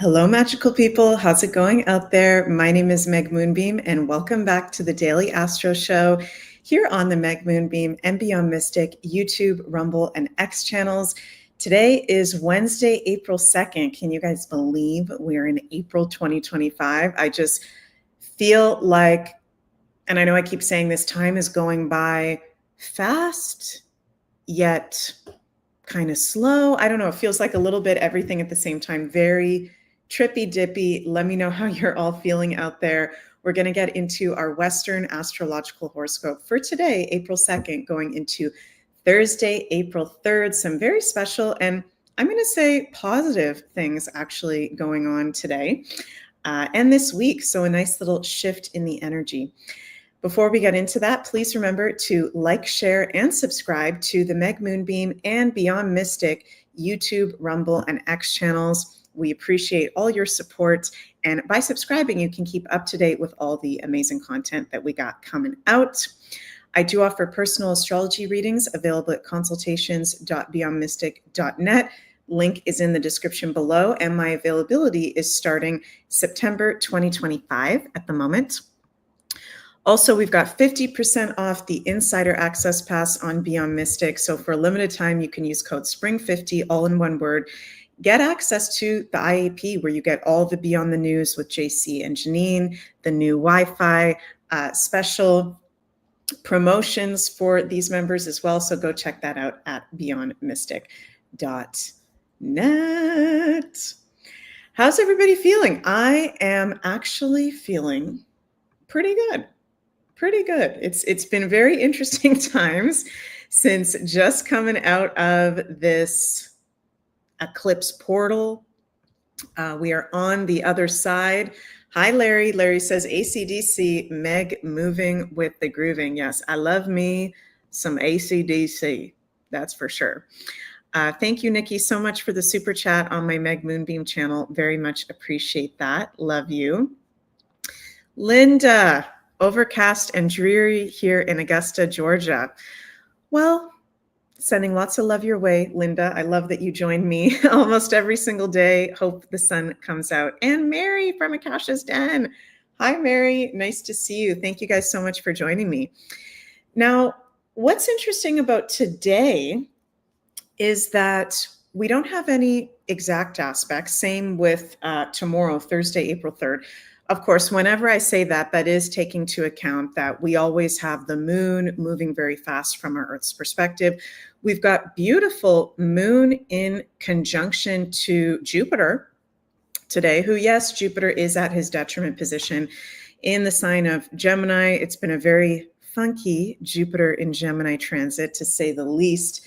Hello, magical people. How's it going out there? My name is Meg Moonbeam, and welcome back to the Daily Astro Show here on the Meg Moonbeam and Beyond Mystic YouTube, Rumble, and X channels. Today is Wednesday, April 2nd. Can you guys believe we're in April 2025? I just feel like, and I know I keep saying this, time is going by fast, yet kind of slow. I don't know. It feels like a little bit everything at the same time. Very trippy dippy. Let me know how you're all feeling out there. We're going to get into our Western astrological horoscope for today, April 2nd, going into Thursday, April 3rd. Some very special and I'm going to say positive things actually going on today and this week. So a nice little shift in the energy. Before we get into that, please remember to like, share, and subscribe to the Meg Moonbeam and Beyond Mystic YouTube, Rumble, and X channels. We appreciate all your support. And by subscribing, you can keep up to date with all the amazing content that we got coming out. I do offer personal astrology readings available at consultations.beyondmystic.net. Link is in the description below, and my availability is starting September 2025 at the moment. Also, we've got 50% off the Insider Access Pass on Beyond Mystic. So for a limited time, you can use code SPRING50, all in one word. Get access to the IAP where you get all the Beyond the News with JC and Janine, the new Wi-Fi special promotions for these members as well. So go check that out at beyondmystic.net. How's everybody feeling? I am actually feeling pretty good. Pretty good. It's been very interesting times since just coming out of this eclipse portal. We are on the other side. Hi, Larry. Larry says AC/DC, Meg moving with the grooving. Yes, I love me some AC/DC. That's for sure. Thank you, Nikki, so much for the super chat on my Meg Moonbeam channel. Very much appreciate that. Love you. Linda. Overcast and dreary here in Augusta, Georgia. Well, sending lots of love your way, Linda. I love that you join me almost every single day. Hope the sun comes out. And Mary from Akasha's Den. Hi, Mary. Nice to see you. Thank you guys so much for joining me. Now, what's interesting about today is that we don't have any exact aspects. Same with tomorrow, Thursday, April 3rd. Of course, whenever I say that, that is taking into account that we always have the moon moving very fast from our Earth's perspective. We've got beautiful moon in conjunction to Jupiter today, who, yes, Jupiter is at his detriment position in the sign of Gemini. It's been a very funky Jupiter in Gemini transit, to say the least,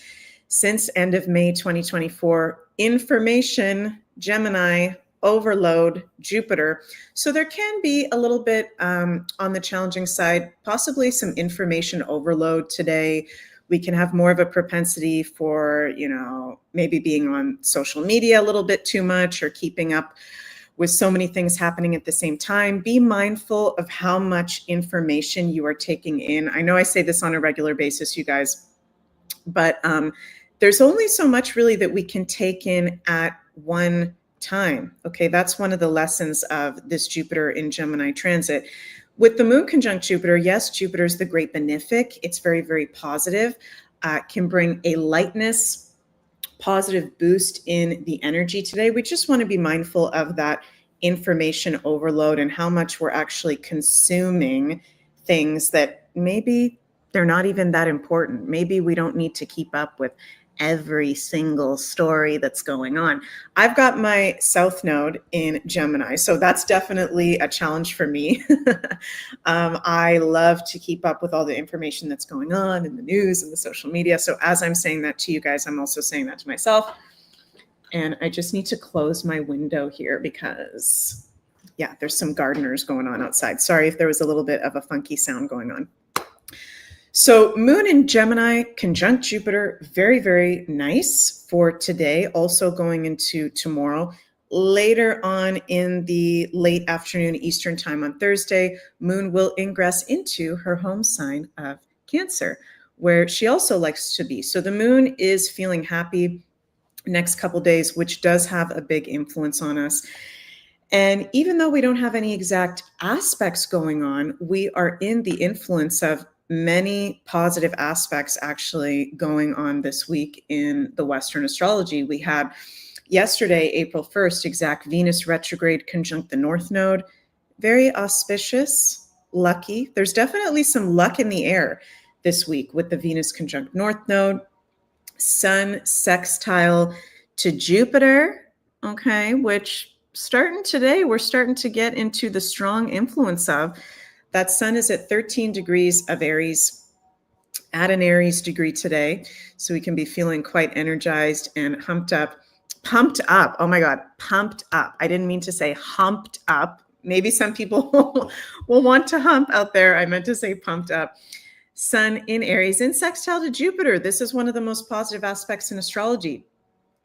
since end of May 2024. Information, Gemini, overload, Jupiter. So there can be a little bit on the challenging side, possibly some information overload today. We can have more of a propensity for, maybe being on social media a little bit too much or keeping up with so many things happening at the same time. Be mindful of how much information you are taking in. I know I say this on a regular basis, you guys, but there's only so much really that we can take in at one time. Okay, that's one of the lessons of this Jupiter in Gemini transit. With the moon conjunct Jupiter, yes, Jupiter is the great benefic. It's very, very positive, can bring a lightness, positive boost in the energy today. We just want to be mindful of that information overload and how much we're actually consuming things that maybe they're not even that important. Maybe we don't need to keep up with every single story that's going on. I've got my South Node in Gemini, so that's definitely a challenge for me. I love to keep up with all the information that's going on in the news and the social media. So as I'm saying that to you guys, I'm also saying that to myself. And I just need to close my window here because, yeah, there's some gardeners going on outside. Sorry if there was a little bit of a funky sound going on. So moon in Gemini conjunct Jupiter, very, very nice for today. Also going into tomorrow. Later on in the late afternoon Eastern time on Thursday, moon will ingress into her home sign of Cancer, where she also likes to be. So the moon is feeling happy next couple days, which does have a big influence on us. And even though we don't have any exact aspects going on, we are in the influence of many positive aspects actually going on this week in the Western astrology. We had yesterday, April 1st, exact Venus retrograde conjunct the North Node. Very auspicious, lucky. There's definitely some luck in the air this week with the Venus conjunct North Node. Sun sextile to Jupiter, okay, which starting today, we're starting to get into the strong influence of. That Sun is at 13 degrees of Aries, at an Aries degree today. So we can be feeling quite energized and pumped up. Oh my God, pumped up. I didn't mean to say humped up. Maybe some people will want to hump out there. I meant to say pumped up. Sun in Aries in sextile to Jupiter. This is one of the most positive aspects in astrology.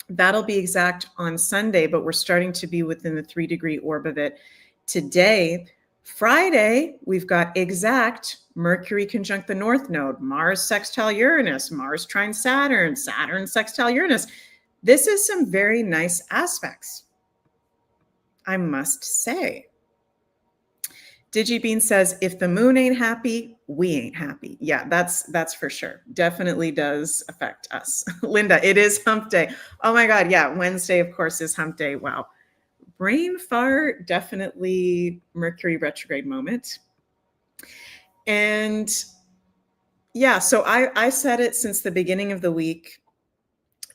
That'll be exact on Sunday, but we're starting to be within the 3-degree orb of it today. Friday, we've got exact Mercury conjunct the North Node, Mars sextile Uranus, Mars trine Saturn, Saturn sextile Uranus. This is some very nice aspects, I must say. DigiBean says, if the moon ain't happy, we ain't happy. Yeah, that's for sure. Definitely does affect us. Linda, it is hump day. Oh my God, yeah, Wednesday, of course, is hump day. Wow. Brain fart, definitely Mercury retrograde moment. And yeah, so I said it since the beginning of the week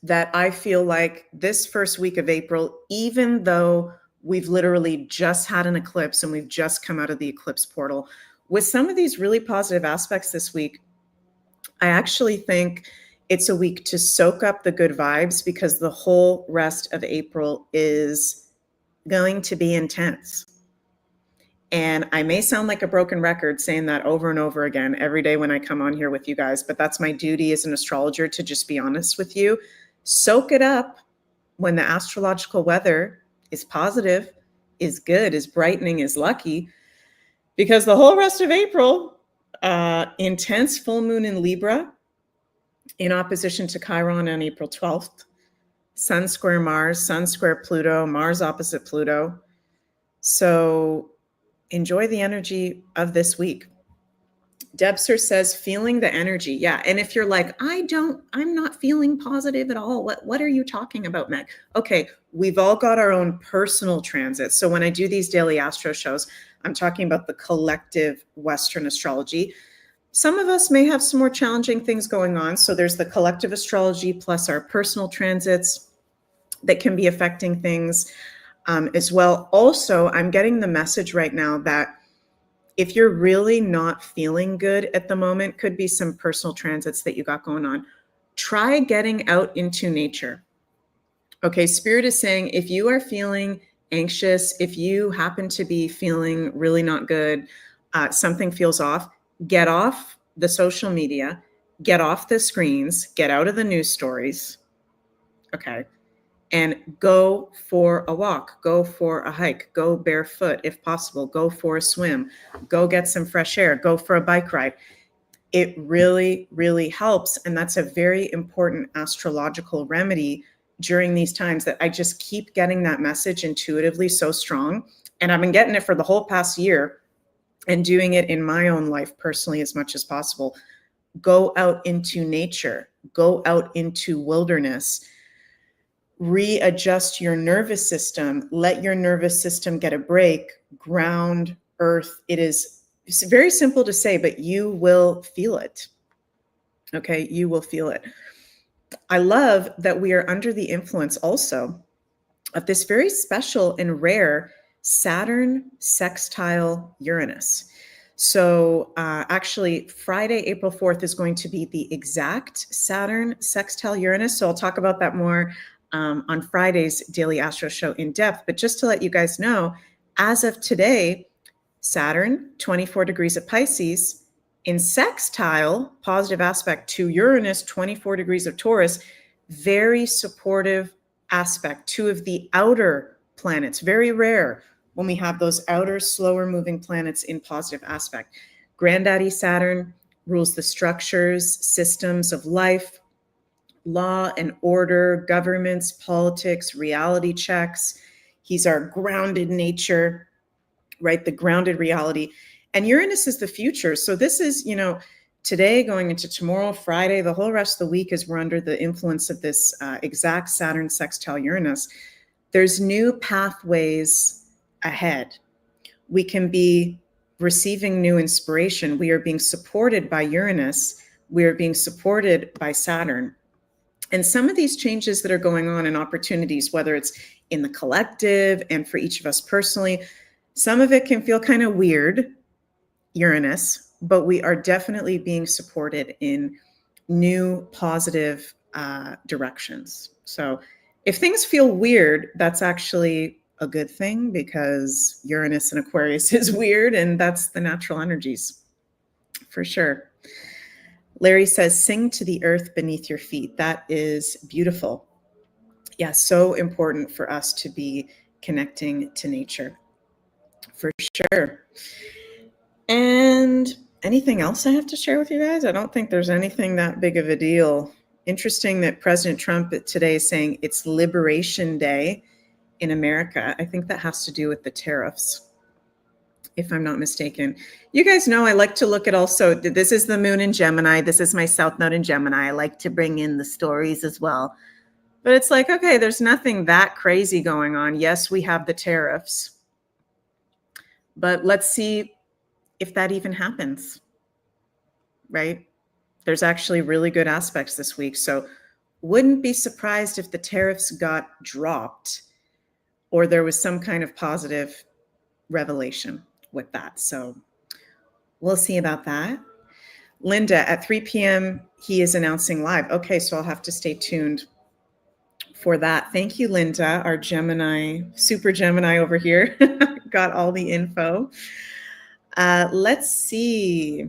that I feel like this first week of April, even though we've literally just had an eclipse and we've just come out of the eclipse portal, with some of these really positive aspects this week, I actually think it's a week to soak up the good vibes because the whole rest of April is going to be intense. And I may sound like a broken record saying that over and over again every day when I come on here with you guys, but that's my duty as an astrologer to just be honest with you. Soak it up when the astrological weather is positive, is good, is brightening, is lucky, because the whole rest of April, intense full moon in Libra in opposition to Chiron on April 12th, Sun square Mars, Sun square Pluto, Mars opposite Pluto. So enjoy the energy of this week. Debster says, feeling the energy. Yeah. And if you're like, I'm not feeling positive at all. What are you talking about, Meg? Okay. We've all got our own personal transits. So when I do these daily astro shows, I'm talking about the collective Western astrology. Some of us may have some more challenging things going on. So there's the collective astrology plus our personal transits that can be affecting things as well. Also, I'm getting the message right now that if you're really not feeling good at the moment, could be some personal transits that you got going on. Try getting out into nature. Okay, Spirit is saying if you are feeling anxious, if you happen to be feeling really not good, something feels off, get off the social media, get off the screens, get out of the news stories. Okay. And go for a walk, go for a hike, go barefoot if possible, go for a swim, go get some fresh air, go for a bike ride. It really, really helps. And that's a very important astrological remedy during these times that I just keep getting that message intuitively so strong. And I've been getting it for the whole past year and doing it in my own life personally as much as possible. Go out into nature, go out into wilderness. Readjust your nervous system, let your nervous system get a break, ground, earth. It's very simple to say, but you will feel it. Okay, you will feel it. I love that we are under the influence also of this very special and rare Saturn sextile Uranus. So actually Friday, April 4th is going to be the exact Saturn sextile Uranus. So I'll talk about that more on Friday's Daily Astro Show in depth. But just to let you guys know, as of today, Saturn, 24 degrees of Pisces, in sextile, positive aspect to Uranus, 24 degrees of Taurus, very supportive aspect. Two of the outer planets, very rare when we have those outer, slower moving planets in positive aspect. Granddaddy Saturn rules the structures, systems of life, law and order, governments, politics, reality checks. He's our grounded nature, right? The grounded reality. And Uranus is the future. So this is, today going into tomorrow, Friday, the whole rest of the week as we're under the influence of this exact Saturn sextile Uranus. There's new pathways ahead. We can be receiving new inspiration. We are being supported by Uranus. We are being supported by Saturn. And some of these changes that are going on and opportunities, whether it's in the collective and for each of us personally, some of it can feel kind of weird, Uranus, but we are definitely being supported in new positive directions. So if things feel weird, that's actually a good thing, because Uranus and Aquarius is weird, and that's the natural energies for sure. Larry says, sing to the earth beneath your feet. That is beautiful. Yeah, so important for us to be connecting to nature, for sure. And anything else I have to share with you guys? I don't think there's anything that big of a deal. Interesting that President Trump today is saying it's Liberation Day in America. I think that has to do with the tariffs, if I'm not mistaken. You guys know I like to look at also, this is the moon in Gemini. This is my south node in Gemini. I like to bring in the stories as well. But it's like, okay, there's nothing that crazy going on. Yes, we have the tariffs. But let's see if that even happens, right? There's actually really good aspects this week. So wouldn't be surprised if the tariffs got dropped or there was some kind of positive revelation with that. So we'll see about that. Linda, at 3 p.m., he is announcing live. Okay, so I'll have to stay tuned for that. Thank you, Linda, our Gemini, super Gemini over here. Got all the info. Let's see.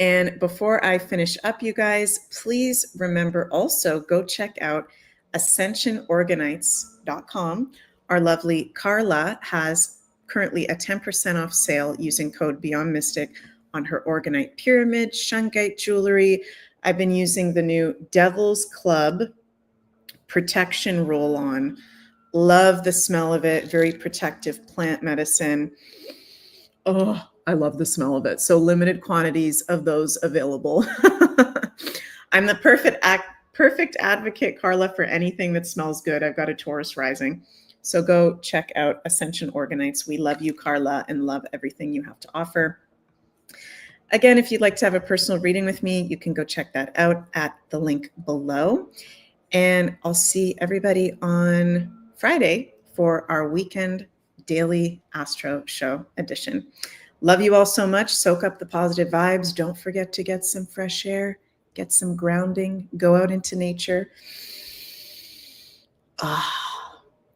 And before I finish up, you guys, please remember also go check out ascensionorganites.com. Our lovely Carla has currently a 10% off sale using code Beyond Mystic on her Organite pyramid, shungite jewelry. I've been using the new Devil's Club protection roll-on. Love the smell of it. Very protective plant medicine. Oh, I love the smell of it. So limited quantities of those available. I'm the perfect advocate, Carla, for anything that smells good. I've got a Taurus rising. So go check out Ascension Organites. We love you, Carla, and love everything you have to offer. Again, if you'd like to have a personal reading with me, you can go check that out at the link below. And I'll see everybody on Friday for our weekend Daily Astro Show edition. Love you all so much. Soak up the positive vibes. Don't forget to get some fresh air, get some grounding, go out into nature.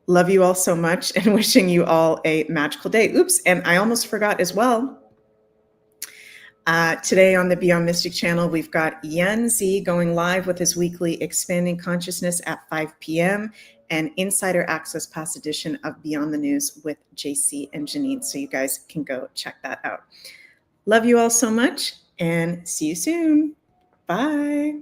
Love you all so much and wishing you all a magical day. Oops, and I almost forgot as well. Today on the Beyond Mystic channel, we've got Yan Z going live with his weekly Expanding Consciousness at 5 p.m. and Insider Access Pass edition of Beyond the News with JC and Janine. So you guys can go check that out. Love you all so much and see you soon. Bye.